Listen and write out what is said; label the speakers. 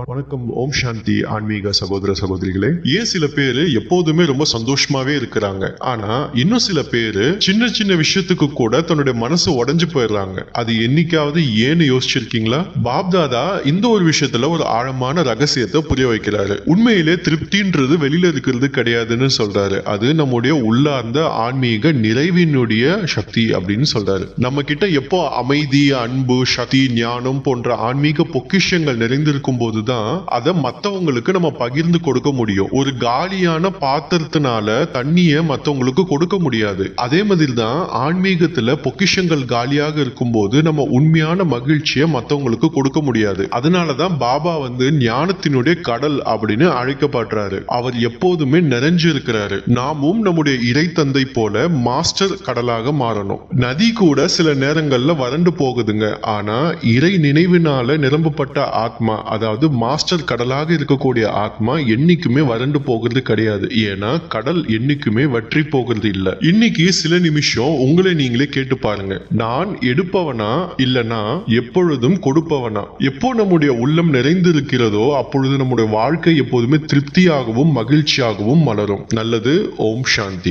Speaker 1: வணக்கம். ஓம் சாந்தி. ஆன்மீக சகோதர சகோதரிகளே, ஏன் சில பேரு எப்போதுமே ரொம்ப சந்தோஷமாவே இருக்கிறாங்க, ஆனா இன்னும் சில பேரு சின்ன சின்ன விஷயத்துக்கு கூட தன்னுடைய மனசு உடைஞ்சு போயிடுறாங்க. அது என்னைக்காவது ஏன்னு யோசிச்சிருக்கீங்களா? பாப்தாதா இந்த ஒரு விஷயத்துல ஒரு ஆழமான ரகசியத்தை புரிய வைக்கிறாரு. உண்மையிலே திருப்தின்றது வெளியில இருக்கிறது கிடையாதுன்னு சொல்றாரு. அது நம்முடைய உள்ளார்ந்த ஆன்மீக நிறைவினுடைய சக்தி அப்படின்னு சொல்றாரு. நம்ம கிட்ட எப்போ அமைதி, அன்பு, சக்தி, ஞானம் போன்ற ஆன்மீக பொக்கிஷங்கள் நிறைந்திருக்கும் போதுதான் அதை மத்தவங்களுக்கு நம்ம பகிர்ந்து கொடுக்க முடியும். ஒரு காலியான பாத்திரத்தினால தண்ணிய மத்தவங்களுக்கு கொடுக்க முடியாது. அதே மாதிரி தான் ஆன்மீகத்துல பொக்கிஷங்கள் காலியாக இருக்கும்போது நம்ம உண்மையான மகிழ்ச்சியை மத்தவங்களுக்கு கொடுக்க முடியாது. அதனாலதான் பாபா ஞானத்தினுடைய கடல் அப்படின்னு அழைக்கப்படுறாரு. அவர் எப்போதுமே நிறைஞ்சு இருக்கிறாரு. நாமும் நம்முடைய இறை தந்தை போல மாஸ்டர் கடலாக மாறணும். நதி கூட சில நேரங்கள்ல வறண்டு போகுதுங்க, ஆனா இறை நினைவினால நிரம்பப்பட்ட ஆத்மா, அதாவது மாஸ்டர் கடலாக இருக்கக்கூடிய ஆத்மா என்னைக்குமே வறண்டு போகிறது கிடையாது. ஏன்னா கடல் என்னைக்குமே வற்றி போகிறது இல்ல. இன்னைக்கு சில நிமிஷம் உங்களை நீங்களே கேட்டு பாருங்க. நான் எடுப்பவனா இல்லனா எப்பொழுதும் கொடுப்பவனா? எப்போ நம்முடைய உள்ளம் நிறைந்திருக்கிறதோ அப்பொழுது நம்முடைய வாழ்க்கை எப்போதுமே திருப்தியாகவும் மகிழ்ச்சியாகவும் மலரும். நல்லது. ஓம் சாந்தி.